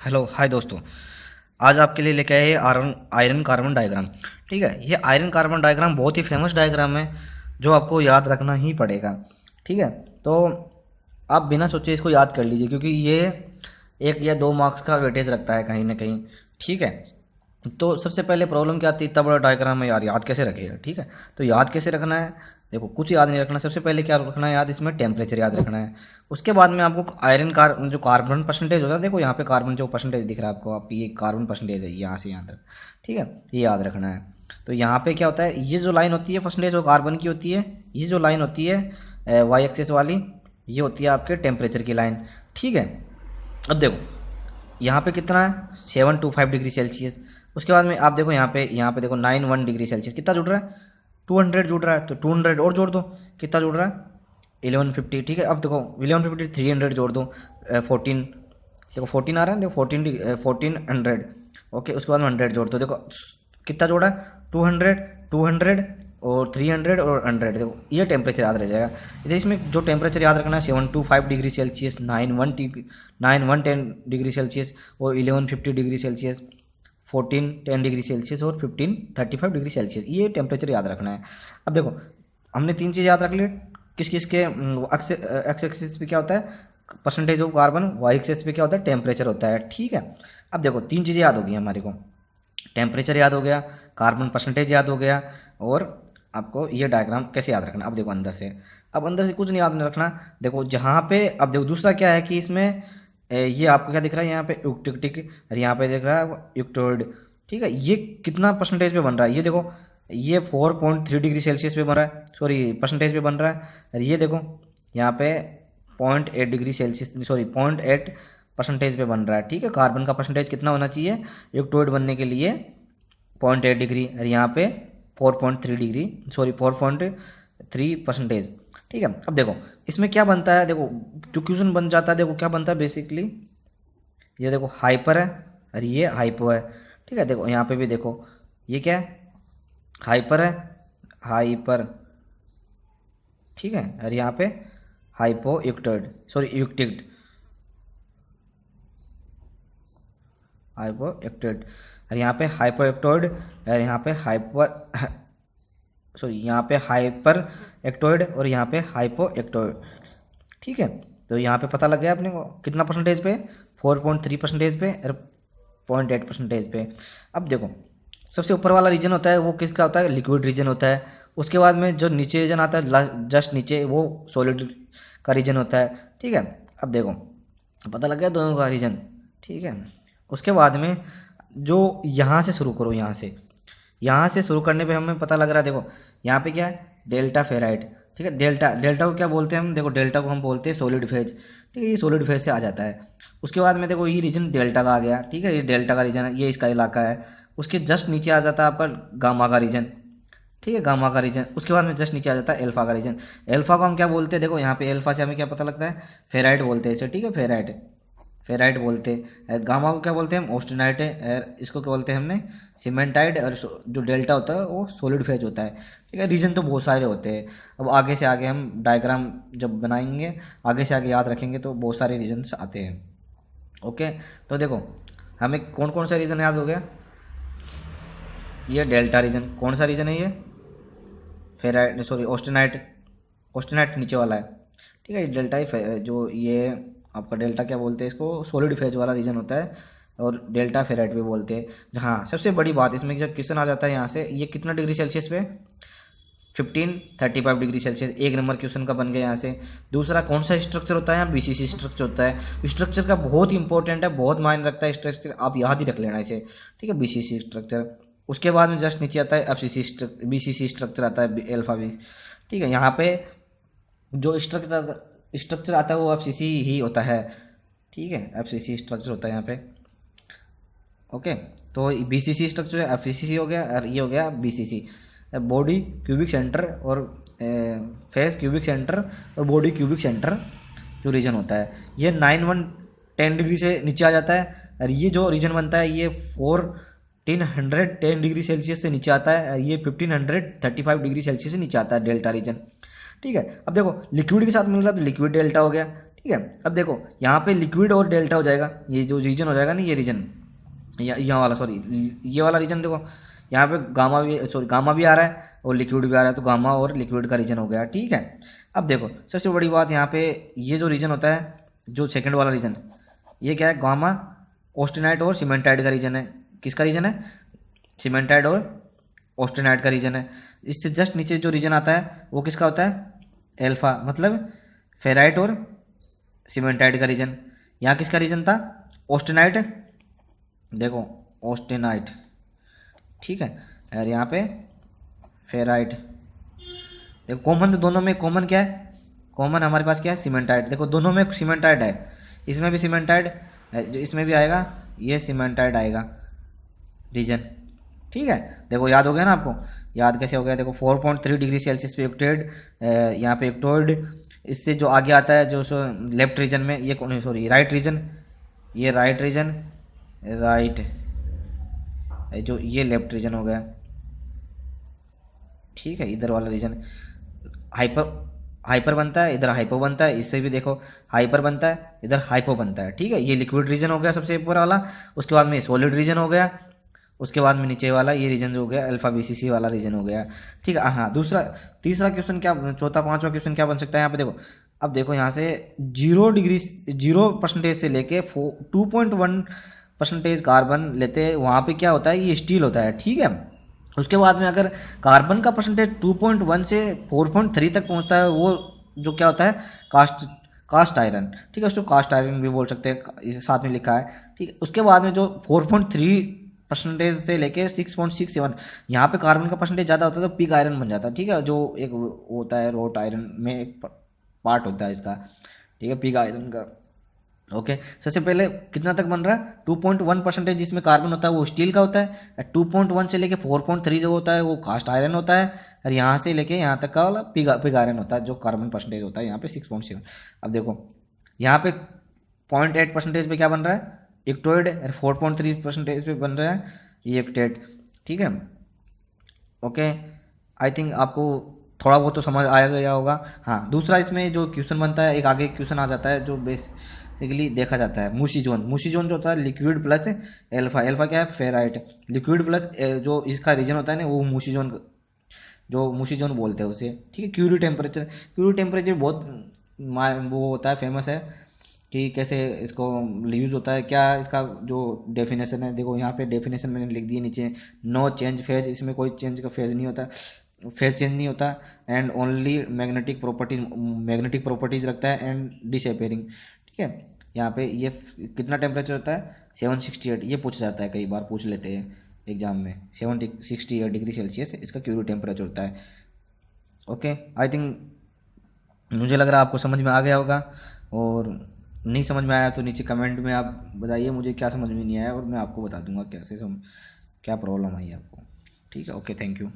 Hello hi दोस्तों। आज आपके लिए लेके आए आयरन आयरन कार्बन डायग्राम। ठीक है, ये आयरन कार्बन डायग्राम बहुत ही फेमस डायग्राम है जो आपको याद रखना ही पड़ेगा। ठीक है, तो आप बिना सोचे इसको याद कर लीजिए क्योंकि ये 1 या 2 मार्क्स का वेटेज रखता है कहीं ना कहीं। ठीक है, तो सबसे पहले प्रॉब्लम क्या आती है, इतना बड़ा डायग्राम है यार, याद कैसे रखेगा। ठीक है, तो याद कैसे रखना है, देखो कुछ याद नहीं रखना। सबसे पहले क्या रखना है याद, इसमें टेम्परेचर याद रखना है। उसके बाद में आपको आयरन जो कार्बन परसेंटेज होता है, देखो यहाँ पे कार्बन जो परसेंटेज दिख रहा है आपको, आप ये कार्बन परसेंटेज है यहाँ से यहाँ तक। ठीक है, ये याद रखना है। तो यहाँ पे क्या होता है, ये जो लाइन होती है परसेंटेज वो कार्बन की होती है, ये जो लाइन होती है वाई एक्सिस वाली, ये होती है आपके टेम्परेचर की लाइन। ठीक है, अब देखो यहाँ पे कितना है 725 डिग्री सेल्सियस। उसके बाद में आप देखो यहाँ पे देखो 91 डिग्री सेल्सियस, कितना जुड़ रहा है 200 जुड़ रहा है, तो 200 और जोड़ दो, कितना जुड़ रहा है 1150। ठीक है, अब देखो 1150 300 जोड़ दो 14, देखो 14 आ रहा है, देखो 1400। ओके, उसके बाद में 100 जोड़ दो, देखो कितना जोड़ा है 200 और 300 और 100। देखो ये टेम्परेचर याद रह जाएगा। इधर इसमें जो टेम्परेचर याद रखना है 725 डिग्री सेल्सियस, 9110 डिग्री सेल्सियस और 1150 डिग्री सेल्सियस, 1410 डिग्री सेल्सियस और 1535 डिग्री सेल्सियस, ये टेम्परेचर याद रखना है। अब देखो हमने 3 चीज़ याद रख ली। किस किस के एक्स एक्सिस पे क्या होता है percentage of carbon, Y axis पे क्या होता है टेम्परेचर होता है। ठीक है, अब देखो 3 चीज़ें याद हो गई हमारे को, टेम्परेचर याद हो गया, कार्बन परसेंटेज याद हो गया, और आपको ये डायग्राम कैसे याद रखना। अब देखो अंदर से, अब अंदर से कुछ नहीं याद नहीं रखना। देखो जहाँ पे, अब देखो दूसरा क्या है कि इसमें ये आपको क्या दिख रहा है यहाँ पे यूक्टिक, और यहाँ पे दिख रहा है यूक्टोइड। ठीक है, ये कितना परसेंटेज पे बन रहा है, ये देखो ये 4.3 डिग्री सेल्सियस पे बन रहा है, सॉरी परसेंटेज पे बन रहा है। और ये देखो यहाँ पे 0.8 डिग्री सेल्सियस, सॉरी 0.8 परसेंटेज पे बन रहा है। ठीक है, कार्बन का परसेंटेज कितना होना चाहिए यूक्टोइड बनने के लिए 0.8 डिग्री, और यहाँ पे 4.3 डिग्री, सॉरी 4.3 परसेंटेज। ठीक है, अब देखो इसमें क्या बनता है, देखो जो क्वेश्चन बन जाता है, देखो क्या बनता है बेसिकली, ये देखो हाइपर है और ये हाइपो है। ठीक है, देखो यहाँ पे भी देखो ये क्या है हाइपर है, हाइपर। ठीक है, और यहाँ पे हाइपो यूक्टोइड, सॉरी यूक्टिड, हाइपो यूक्टोइड, और यहाँ पे हाइपो यूक्टोइड, और यहाँ पे हाइपर, सॉरी यहाँ पे हाइपर एक्टोइड और यहाँ पे हाइपो एक्टोइड। ठीक है, तो यहाँ पे पता लग गया अपने को कितना परसेंटेज पे, 4.3 परसेंटेज पे और 0.8 परसेंटेज पे। अब देखो सबसे ऊपर वाला रीजन होता है वो किसका होता है, लिक्विड रीजन होता है। उसके बाद में जो नीचे रीजन आता है जस्ट नीचे, वो सॉलिड का रीजन होता है। ठीक है, अब देखो पता लग गया दोनों का रीजन। ठीक है, उसके बाद में जो यहाँ से शुरू करो, यहाँ से शुरू करने पे हमें पता लग रहा है, देखो यहाँ पे क्या है डेल्टा फेराइट। ठीक है, डेल्टा डेल्टा को क्या बोलते हैं हम, देखो डेल्टा को हम बोलते हैं सॉलिड फेज। ठीक है, ये सॉलिड फेज से आ जाता है। उसके बाद में देखो ये रीजन डेल्टा का आ गया। ठीक है, ये डेल्टा का रीजन है, ये इसका इलाका है। उसके जस्ट नीचे आ जाता है आपका गामा का रीजन। ठीक है, गामा का रीजन। उसके बाद में जस्ट नीचे आ जाता है एल्फा का रीजन। एल्फा को हम क्या बोलते हैं, देखो यहाँ पे एल्फा से हमें क्या पता लगता है, फेराइट बोलते हैं इसे। ठीक है, फेराइट, फेराइट बोलते हैं। गामा को क्या बोलते हैं हम, ऑस्टेनाइट है। इसको क्या बोलते हैं हमने, सीमेंटाइड। और जो डेल्टा होता है वो सॉलिड फेज होता है। ठीक है, रीजन तो बहुत सारे होते हैं। अब आगे से आगे हम डायग्राम जब बनाएंगे, आगे से आगे याद रखेंगे तो बहुत सारे रीजन्स आते हैं। ओके, तो देखो हमें कौन कौन सा रीजन याद हो गया, ये डेल्टा रीजन, कौन सा रीजन है ये, फेराइट, सॉरी ऑस्टेनाइट, ऑस्टेनाइट नीचे वाला है। ठीक है, डेल्टा ही जो ये आपका डेल्टा क्या बोलते हैं इसको, सॉलिड फेज वाला रीजन होता है, और डेल्टा फेराइट भी बोलते हैं। हाँ, सबसे बड़ी बात इसमें जब क्वेश्चन आ जाता है यहाँ से, ये कितना डिग्री सेल्सियस पे 1535 डिग्री सेल्सियस, 1 नंबर क्वेश्चन का बन गया यहाँ से। दूसरा कौन सा स्ट्रक्चर होता है यहाँ, बीसीसी स्ट्रक्चर होता है। स्ट्रक्चर का बहुत इंपॉर्टेंट है, बहुत मायने रखता है स्ट्रक्चर, आप याद ही रख लेना इसे। ठीक है, बीसीसी स्ट्रक्चर। उसके बाद में जस्ट नीचे आता है एफसीसी, बीसीसी स्ट्रक्चर आता है एल्फा बी। ठीक है, यहाँ पे जो स्ट्रक्चर आता है वो एफसीसी ही होता है। ठीक है, एफसीसी स्ट्रक्चर होता है यहाँ पे। ओके, तो बीसीसी स्ट्रक्चर एफसीसी हो गया, और ये हो गया बीसीसी, बॉडी क्यूबिक सेंटर और फेस क्यूबिक सेंटर और बॉडी क्यूबिक सेंटर जो रीजन होता है, ये 9110 डिग्री से नीचे आ जाता है। और ये जो रीजन बनता है ये 1410 डिग्री सेल्सियस से नीचे आता है, ये 1535 डिग्री सेल्सियस से नीचे आता है डेल्टा रीजन। ठीक है, अब देखो लिक्विड के साथ मिल रहा है तो लिक्विड डेल्टा हो गया। ठीक ठीक है। अब देखो यहाँ पे लिक्विड और डेल्टा हो जाएगा, ये जो रीजन हो जाएगा ना, ये रीजन यहाँ वाला, सॉरी ये वाला रीजन देखो, यहाँ पे गामा भी, सॉरी गामा भी आ रहा है और लिक्विड भी आ रहा है, तो गामा और लिक्विड का रीजन हो गया, ठीक है। अब देखो सबसे बड़ी बात यहाँ पे, ये जो रीजन होता है, जो सेकंड वाला रीजन, ये क्या है, गामा ऑस्टेनाइट और सीमेंटाइट का रीजन है। किसका रीजन है? सीमेंटाइट और ऑस्टेनाइट का रीजन है। इससे जस्ट नीचे जो रीजन आता है वो किसका होता है? एल्फा, मतलब फेराइट और सीमेंटाइट का रीजन। यहाँ किसका रीजन था? ऑस्टेनाइट, देखो ऑस्टेनाइट, ठीक है। और यहाँ पे फेराइट। देखो कॉमन तो दोनों में, कॉमन क्या है? कॉमन हमारे पास क्या है? सीमेंटाइट। देखो दोनों में सीमेंटाइट है, इसमें भी सीमेंटाइट, जो इसमें भी आएगा ये सीमेंटाइट आएगा रीजन, ठीक है। देखो याद हो गया ना आपको? याद कैसे हो गया? देखो 4.3 डिग्री सेल्सियस पे एक्टेड, यहाँ पे एक्टोइड। इससे जो आगे आता है जो लेफ्ट रीजन में, ये कौन, सॉरी राइट रीजन, ये राइट रीजन, राइट, जो ये लेफ्ट रीजन हो गया, ठीक है। इधर वाला रीजन हाइपर, हाइपर बनता है, इधर हाइपो बनता है। इससे भी देखो हाइपर बनता है, इधर हाइपो बनता है, ठीक है। ये लिक्विड रीजन हो गया सबसे ऊपर वाला। उसके बाद में सॉलिड रीजन हो गया, उसके बाद में नीचे वाला ये रीजन जो हो गया अल्फा बीसीसी वाला रीजन हो गया, ठीक है। हाँ दूसरा, तीसरा क्वेश्चन क्या, चौथा पांचवा क्वेश्चन क्या बन सकता है यहाँ पे? देखो अब देखो यहाँ से 0% से लेके 2.1% कार्बन लेते हैं, वहाँ पे क्या होता है? ये स्टील होता है, ठीक है। उसके बाद में अगर कार्बन का परसेंटेज 2.1 से 4.3 तक पहुँचता है, वो जो क्या होता है? कास्ट आयरन, ठीक है। उसको कास्ट आयरन भी बोल सकते हैं, इस साथ में लिखा है, ठीक है। उसके बाद में जो 4.3% से लेके 6.67, यहाँ पे कार्बन का परसेंटेज ज़्यादा होता है तो पिग आयरन बन जाता है, ठीक है। जो एक होता है रोट आयरन में एक पार्ट होता है इसका, ठीक है, पिग आयरन का। ओके सबसे पहले कितना तक बन रहा है? 2.1% जिसमें कार्बन होता है वो स्टील का होता है। 2.1 से लेके 4.3 जो होता है वो कास्ट आयरन होता है, और यहाँ से लेके यहाँ तक का वाला पिग आयरन होता है, जो कार्बन परसेंटेज होता है यहाँ पे 6.7। अब देखो यहाँ पे 0.8% पे क्या बन रहा है? एक्टोइड, और 4.3% पे बन रहा है ये एक्टेट, ठीक है। ओके आई थिंक आपको थोड़ा बहुत तो समझ आया गया होगा। हाँ दूसरा इसमें जो क्वेश्चन बनता है, एक आगे क्वेश्चन आ जाता है जो बेसिकली देखा जाता है, मूसी जोन। मूसी जोन जो होता है लिक्विड प्लस एल्फा, एल्फा क्या है? फेराइट। लिक्विड प्लस जो इसका रीजन होता है ना वो मूसी जोन, जो मूसी जोन बोलते हैं उसे, ठीक है। क्यूरी टेम्परेचर, क्यूरी टेम्परेचर बहुत वो होता है, फेमस है कि कैसे इसको यूज होता है, क्या इसका जो डेफिनेशन है। देखो यहाँ पे डेफिनेशन मैंने लिख दी नीचे, नो चेंज फेज, इसमें कोई चेंज का फेज नहीं होता, फेज चेंज नहीं होता, एंड ओनली मैग्नेटिक प्रॉपर्टीज रखता है, एंड डिसअपेयरिंग, ठीक है। यहाँ पे ये कितना टेम्परेचर होता है? 768, ये पूछ जाता है, कई बार पूछ लेते हैं एग्जाम में। 768 डिग्री सेल्सियस इसका क्यूरी टेम्परेचर होता है। ओके आई थिंक मुझे लग रहा है आपको समझ में आ गया होगा, और नहीं समझ में आया तो नीचे कमेंट में आप बताइए मुझे क्या समझ में नहीं आया, और मैं आपको बता दूंगा कैसे क्या प्रॉब्लम आई है आपको, ठीक है। Okay thank you.